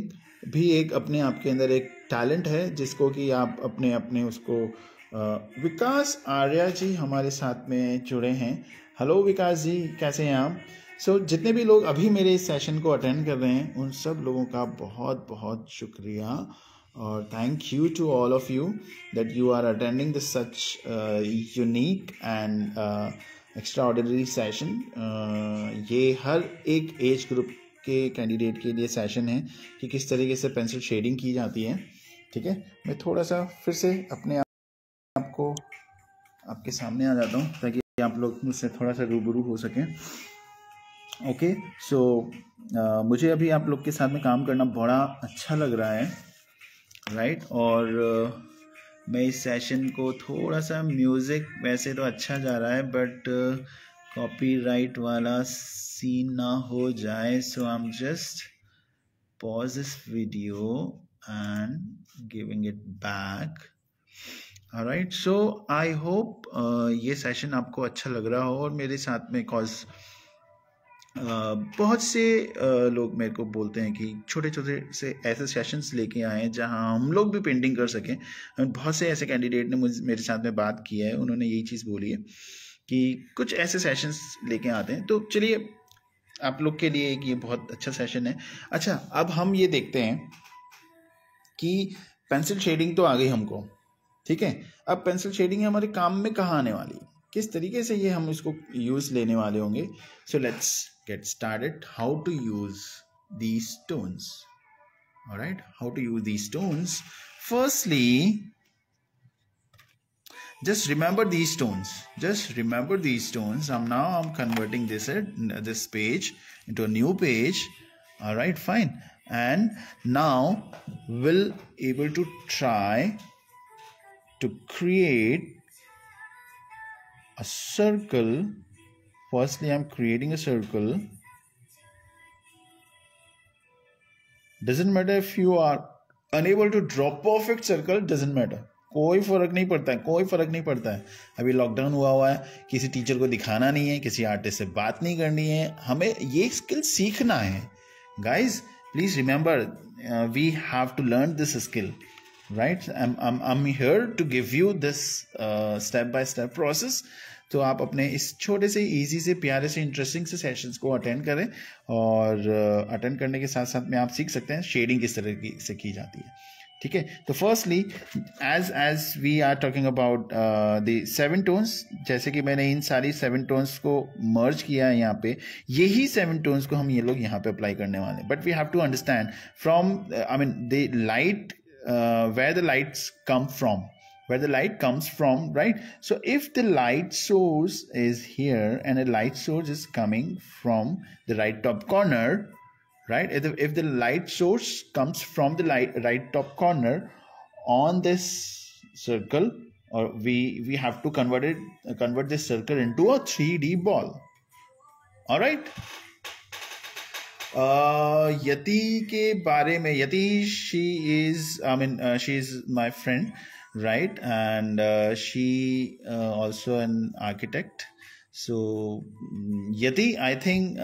भी एक अपने आप के अंदर एक टैलेंट है जिसको कि आप अपने अपने उसको विकास आर्या जी हमारे साथ में जुड़े हैं। हेलो विकास जी, कैसे हैं आप? सो जितने भी लोग अभी मेरे इस सेशन को अटेंड कर रहे हैं उन सब लोगों का बहुत बहुत शुक्रिया और thank you to all of you that you are attending this such unique and extraordinary session. ये हर एक एज ग्रुप के कैंडिडेट के लिए सेशन है कि किस तरीके से पेंसिल शेडिंग की जाती है, ठीक है। मैं थोड़ा सा फिर से अपने आपको आपके सामने आ जाता हूँ ताकि आप लोग मुझसे थोड़ा सा रूबरू हो सकें। ओके, सो मुझे अभी आप लोग के साथ में काम करना बड़ा अच्छा लग रहा है, राइट। और मैं इस सेशन को थोड़ा सा म्यूज़िक वैसे तो अच्छा जा रहा है बट कॉपीराइट वाला सीन ना हो जाए, so I am just pause this video and giving it back. Alright, so I hope ये सेशन आपको अच्छा लग रहा हो और मेरे साथ में कॉज बहुत से लोग मेरे को बोलते हैं कि छोटे छोटे से ऐसे सेशंस लेके आए जहां हम लोग भी पेंटिंग कर सकें। बहुत से ऐसे कैंडिडेट ने मेरे साथ में बात की है, उन्होंने यही चीज़ बोली है कि कुछ ऐसे सेशंस लेके आते हैं। तो चलिए आप लोग के लिए एक ये बहुत अच्छा सेशन है। अच्छा, अब हम ये देखते हैं कि पेंसिल शेडिंग तो आ गई हमको, ठीक है। अब पेंसिल शेडिंग हमारे काम में कहाँ आने वाली है, किस तरीके से ये हम इसको यूज लेने वाले होंगे। So let's get started how to use these tones. All right, how to use these tones. Firstly, just remember these tones. Just remember these tones. I'm converting this page into a new page. All right, fine. And now we'll able to try to create a circle. Firstly, I'm creating a circle. Doesn't matter if you are unable to draw perfect circle, doesn't matter. कोई फर्क नहीं पड़ता है, कोई फर्क नहीं पड़ता है। अभी लॉकडाउन हुआ है, किसी टीचर को दिखाना नहीं है, किसी आर्टिस्ट से बात नहीं करनी है, हमें ये स्किल सीखना है। Guys please remember, we have to learn this skill, right. I am here to give you this step by step process. तो आप अपने इस छोटे से इजी से प्यारे से इंटरेस्टिंग से सेशंस को अटेंड करें और अटेंड करने के साथ साथ में आप सीख सकते हैं शेडिंग किस तरह से की जाती है, ठीक है। तो firstly as we are talking about the 7 tones, जैसे कि मैंने इन सारी 7 टोन्स को मर्ज किया है यहाँ पे, यही 7 टोन्स को हम ये लोग यहाँ पे अप्लाई करने वाले हैं। But we have to understand from I mean the light, where the lights come from, where the light comes from, right? So if the light source is here and a light source is coming from the right top corner, right? If the light source comes from the right top corner on this circle, or we have to convert this circle into a 3D ball. All right. यति के बारे में, यति she is my friend, right? And she also an architect. So Yati, I think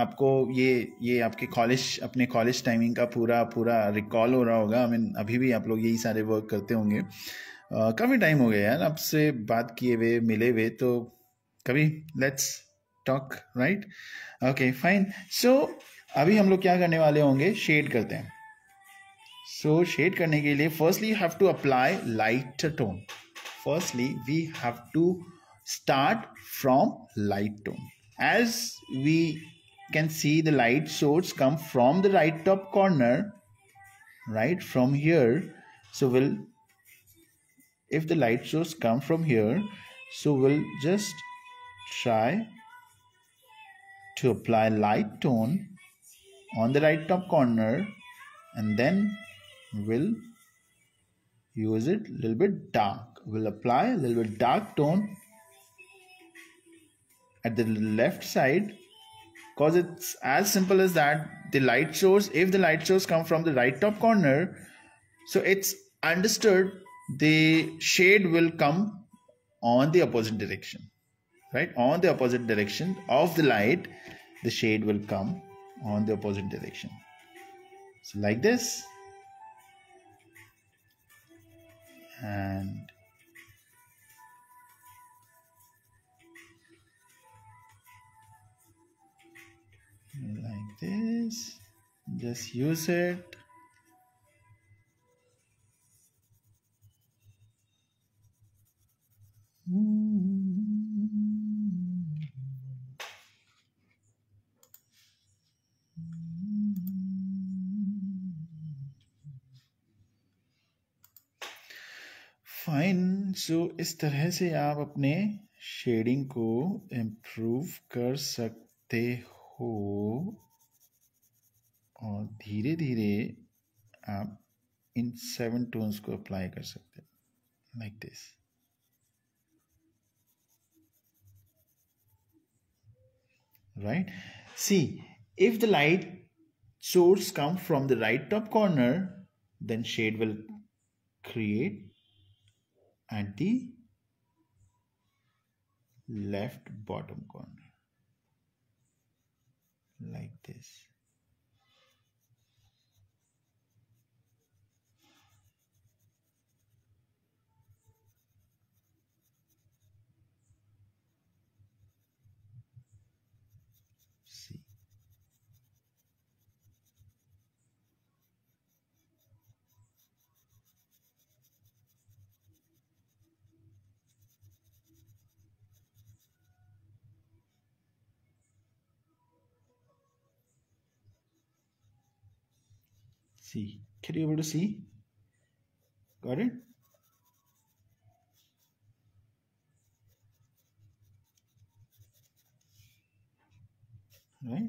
आपको ये आपके अपने college timing का पूरा recall हो रहा होगा। अभी भी आप लोग यही सारे वर्क करते होंगे। काफ़ी टाइम हो गया यार आपसे बात किए हुए, मिले हुए, तो कभी let's talk, right? Okay fine. So अभी हम लोग क्या करने वाले होंगे, शेड करते हैं। सो शेड करने के लिए firstly you have to apply lighter tone. Firstly we have to start from light tone. As we can see the light source come from the right top corner, right? From here So if the light source come from here, so we'll just try to apply light tone on the right top corner, and then we'll use it a little bit dark. We'll apply a little bit dark tone at the left side, because it's as simple as that. The light source, if the light source come from the right top corner, so it's understood the shade will come on the opposite direction, right? On the opposite direction of the light, the shade will come on the opposite direction. So like this, and like this, just use it. Fine. So इस तरह से आप अपने shading को improve कर सकते हो, और धीरे धीरे आप इन 7 टोन्स को अप्लाई कर सकते हो, like this. Right? See, if the light source comes from the right top corner, then shade will create at the left bottom corner, like this. See. See, can you able to see? Got it? Right?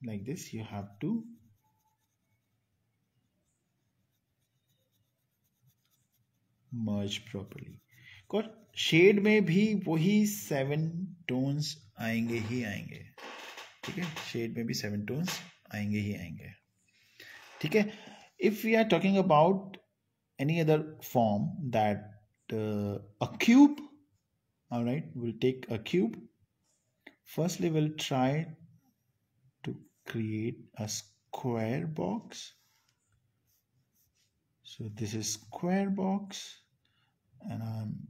Like this, you have to merge properly. और shade में भी वही 7 tones आएंगे ही आएंगे. ठीक है, shade में भी 7 टोन्स आएंगे ही आएंगे. ठीक है. If we are talking about any other form, that a cube, all right, we'll take a cube. Firstly, we'll try to create a square box. So this is square box, and I'm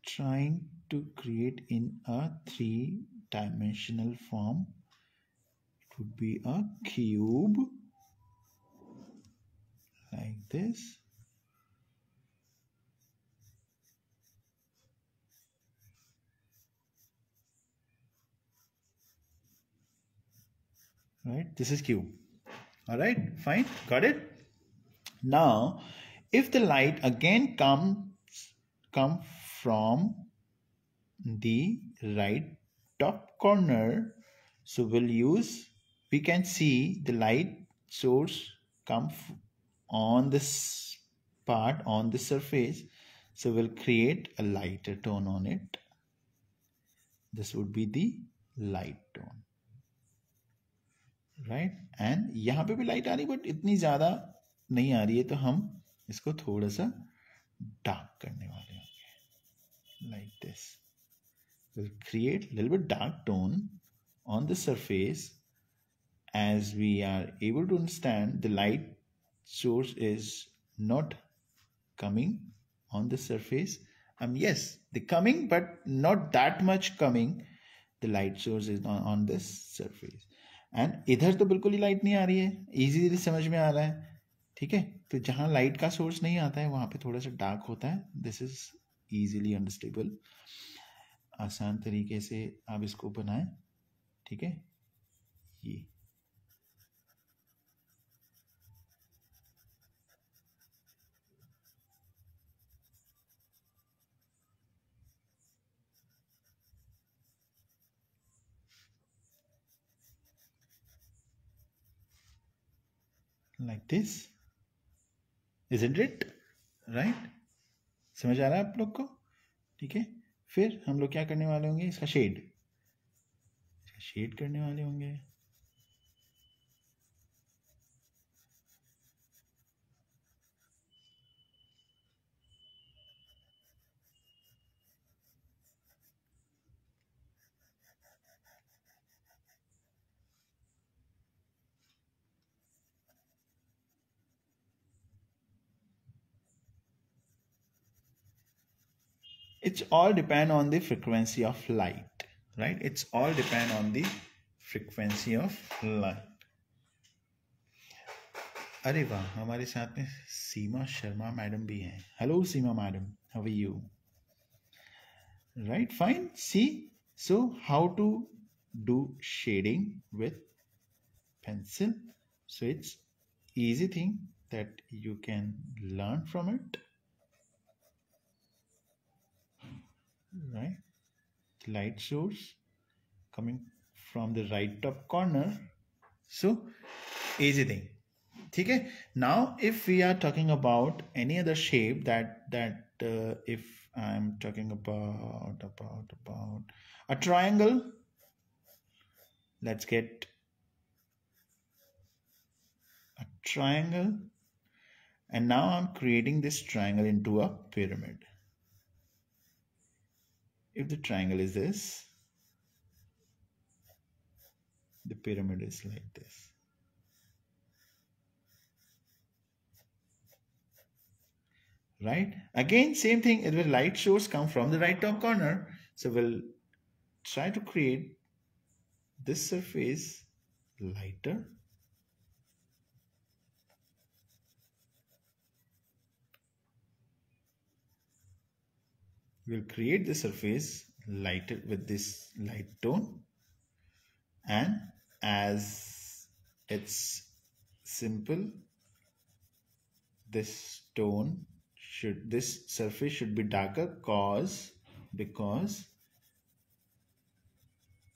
trying to create in a 3-dimensional form. It would be a cube, like this. Right, this is cube. All right, fine, got it. Now, if the light again come from the right top corner, so we can see the light source come on this part, on the surface. So we'll create a lighter tone on it. This would be the light tone, right? And यहाँ पे भी light आ रही, but इतनी ज़्यादा नहीं आ रही है, तो हम इसको थोड़ा सा डार्क करने वाले होंगे, like this. We'll create a little bit dark tone on the surface. As we are able to understand, the light source is not coming on the surface. Yes, the coming, but not that much coming. The light source is on this surface. And इधर तो बिल्कुल ही light नहीं आ रही है, easily समझ में आ रहा है. ठीक है, तो जहां लाइट का सोर्स नहीं आता है वहां पे थोड़ा सा डार्क होता है. This is easily understandable. आसान तरीके से आप इसको बनाएं. ठीक है, ये like this, isn't it? right? समझ आ रहा है आप लोग को? ठीक है, फिर हम लोग क्या करने वाले होंगे, इसका शेड करने वाले होंगे. It's all depend on the frequency of light, right? It's all depend on the frequency of light. अरे वाह, हमारे साथ में सीमा शर्मा मैडम भी हैं. Hello Seema madam, how are you? Right, fine. See, so how to do shading with pencil? So it's easy thing that you can learn from it. Right, light source coming from the right top corner, so easy thing. ठीक है. Now if we are talking about any other shape that if I am talking about a triangle, let's get a triangle, and now I'm creating this triangle into a pyramid. If the triangle is this, the pyramid is like this. Right? Again, same thing. It will light source come from the right top corner. So we'll try to create this surface lighter. We'll create the surface lighter with this light tone, and as it's simple, this surface should be darker because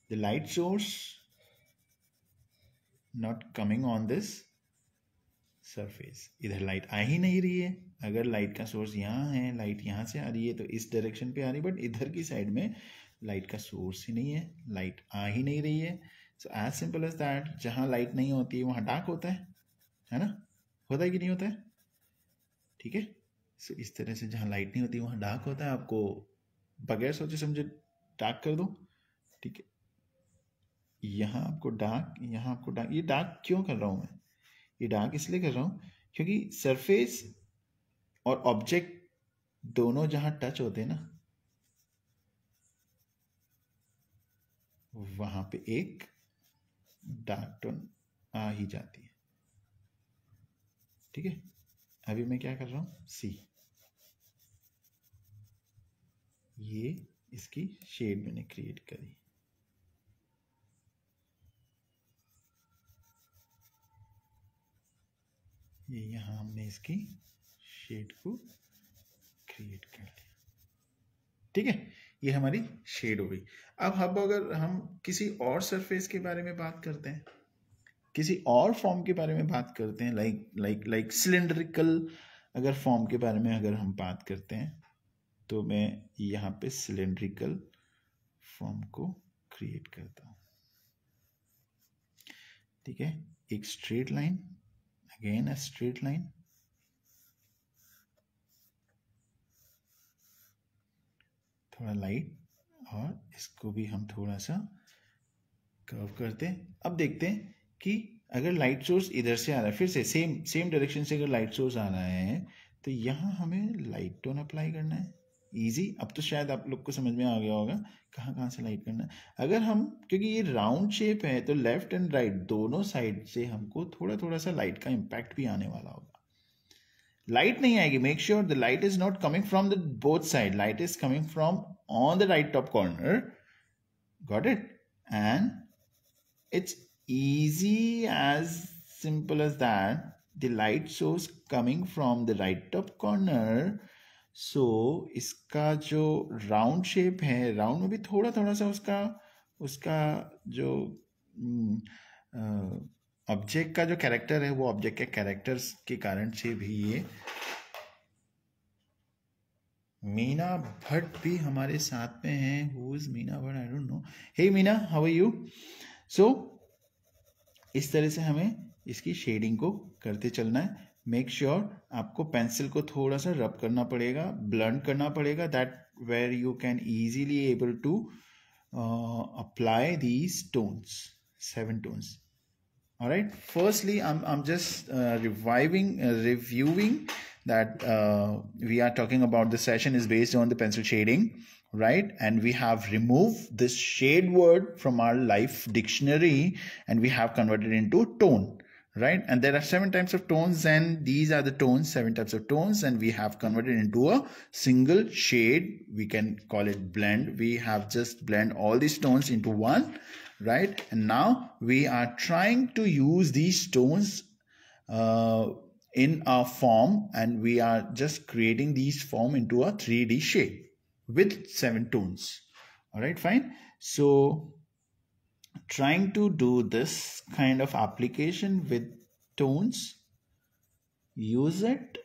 the light source not coming on this surface. इधर light आ ही नहीं रही है. अगर light का source यहाँ है, light यहाँ से आ रही है तो इस डायरेक्शन पे आ रही है, बट इधर की साइड में लाइट का सोर्स ही नहीं है, लाइट आ ही नहीं रही है. So as simple as that, जहाँ लाइट नहीं होती है वहाँ डार्क होता है ना? होता है कि नहीं होता है? ठीक है. सो इस तरह से जहाँ लाइट नहीं होती वहाँ डार्क होता है. आपको बगैर सोचे समझे डार्क कर दो. ठीक है, यहाँ आपको डार्क, यहाँ आपको डार्क. ये डार्क क्यों कर रहा हूँ मैं? ये डार्क इसलिए कर रहा हूँ क्योंकि सरफेस और ऑब्जेक्ट दोनों जहां टच होते हैं ना, वहां पे एक डार्क टोन आ ही जाती है. ठीक है, अभी मैं क्या कर रहा हूं, सी, ये इसकी शेड मैंने क्रिएट करी. ये यहां हमने इसकी शेड को क्रिएट कर लिया. ठीक है, ये हमारी शेड हो गई. अब अगर हम किसी और सरफेस के बारे में बात करते हैं, किसी और फॉर्म के बारे में बात करते हैं, लाइक सिलेंड्रिकल अगर फॉर्म के बारे में अगर हम बात करते हैं, तो मैं यहाँ पे सिलेंड्रिकल फॉर्म को क्रिएट करता हूँ. ठीक है, एक straight line, again a straight line, थोड़ा लाइट, और इसको भी हम थोड़ा सा कर्व करते हैं. अब देखते हैं कि अगर लाइट सोर्स इधर से आ रहा है, फिर से सेम डायरेक्शन से अगर लाइट सोर्स आ रहा है, तो यहाँ हमें लाइट टोन अप्लाई करना है. इजी. अब तो शायद आप लोग को समझ में आ गया होगा कहाँ से लाइट करना है. अगर हम, क्योंकि ये राउंड शेप है, तो लेफ्ट एंड राइट दोनों साइड से हमको थोड़ा सा लाइट का इम्पैक्ट भी आने वाला होगा. लाइट नहीं आएगी, make sure the light is not coming from the both side, light is coming from on the right top corner. Got it? And it's easy, as simple as that. The light source coming from the right top corner. So इसका जो round shape है, round में भी थोड़ा सा उसका जो object का जो कैरेक्टर है वो ऑब्जेक्ट के कैरेक्टर्स के कारण से भी ये मीना भट्ट भी हमारे साथ में है. Who is Meena Bhatt? I don't know. Hey Meena, how are you? So इस तरह से हमें इसकी शेडिंग को करते चलना है. मेक श्योर आपको पेंसिल को थोड़ा सा रब करना पड़ेगा, ब्लंट करना पड़ेगा, that where you can easily able to apply these tones, 7 tones. All right, firstly I'm just reviewing that we are talking about. The session is based on the pencil shading, right? And we have removed this shade word from our life dictionary and we have converted into tone, right? And there are 7 types of tones, and these are the tones, 7 types of tones, and we have converted into a single shade. We can call it blend. We have just blend all these tones into one, right? And now we are trying to use these tones in a form, and we are just creating these form into a 3D shape with 7 tones. All right, fine. So trying to do this kind of application with tones, use it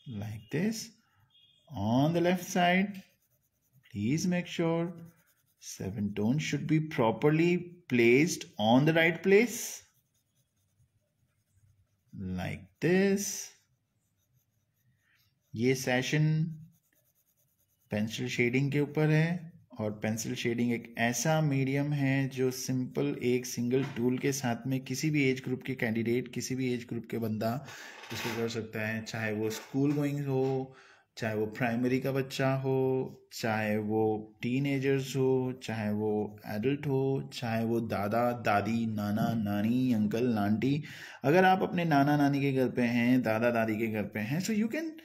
like this. On the left side, please make sure 7 tones should be properly placed on the right place, like this. ये session pencil shading के ऊपर है, और pencil shading एक ऐसा medium है जो simple एक सिंगल टूल के साथ में किसी भी एज ग्रुप के कैंडिडेट, किसी भी एज ग्रुप के बंदा इसको कर सकता है. चाहे वो स्कूल गोइंग हो, चाहे वो प्राइमरी का बच्चा हो, चाहे वो टीनेजर्स हो, चाहे वो एडल्ट हो, चाहे वो दादा दादी, नाना नानी, अंकल आंटी. अगर आप अपने नाना नानी के घर पे हैं, दादा दादी के घर पे हैं, so you can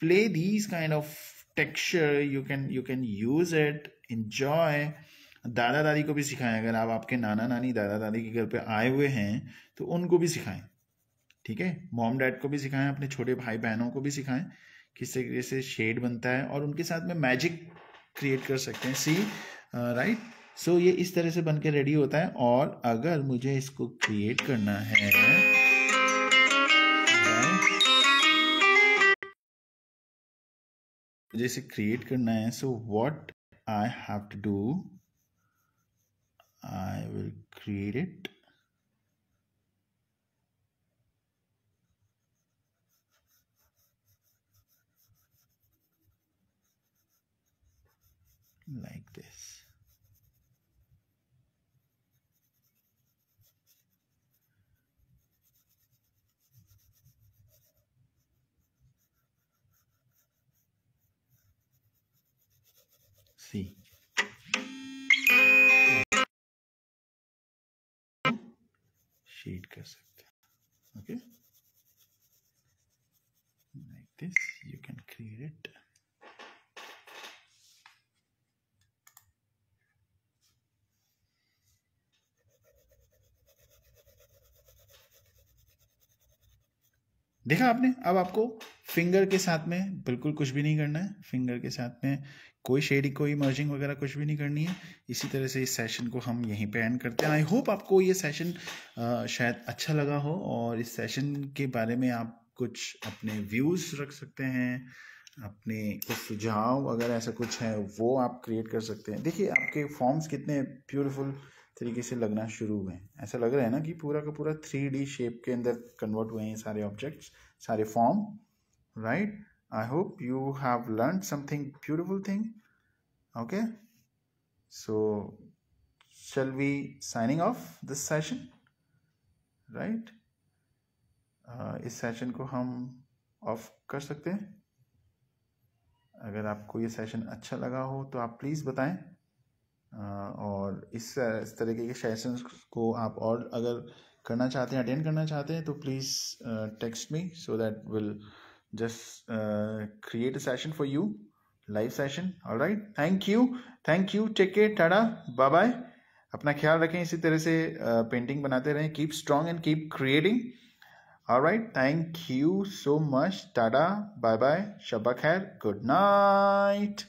play these kind of texture, you can use it, enjoy. दादा दादी को भी सिखाएं. अगर आप आपके नाना नानी, दादा दादी के घर पे आए हुए हैं तो उनको भी सिखाएं, ठीक है? मॉम डैड को भी सिखाएं, अपने छोटे भाई बहनों को भी सिखाएं किस तरीके से शेड बनता है, और उनके साथ में मैजिक क्रिएट कर सकते हैं. सी राइट. सो ये इस तरह से बन के रेडी होता है. और अगर मुझे इसको क्रिएट करना है, मुझे इसे क्रिएट करना है, so what I have to do, I will create it like this. See, shade कर सकते हैं. Okay, like this you can create it. देखा आपने? अब आपको फिंगर के साथ में बिल्कुल कुछ भी नहीं करना है. फिंगर के साथ में कोई शेडिंग, कोई मर्जिंग वगैरह कुछ भी नहीं करनी है. इसी तरह से इस सेशन को हम यहीं पे एंड करते हैं. आई होप आपको ये सेशन शायद अच्छा लगा हो, और इस सेशन के बारे में आप कुछ अपने व्यूज़ रख सकते हैं, अपने कुछ सुझाव अगर ऐसा कुछ है वो आप क्रिएट कर सकते हैं. देखिए आपके फॉर्म्स कितने ब्यूटीफुल तरीके से लगना शुरू हुए हैं. ऐसा लग रहा है ना कि पूरा का पूरा 3D शेप के अंदर कन्वर्ट हुए हैं सारे ऑब्जेक्ट्स, सारे form, right? I hope you have learn something beautiful thing. Okay, so shall we signing off this session, right? इस सेशन को हम ऑफ कर सकते हैं. अगर आपको ये सेशन अच्छा लगा हो तो आप प्लीज़ बताएं, और इस तरीके के सेशंस को आप और अगर करना चाहते हैं, अटेंड करना चाहते हैं, तो please text me so that will just create a session for you, live session. Alright, thank you, take care, tata, bye bye. अपना ख्याल रखें. इसी तरह से पेंटिंग बनाते रहें. Keep strong and keep creating. Alright, thank you so much. Tata, bye bye, शब्बा खैर, गुड नाइट.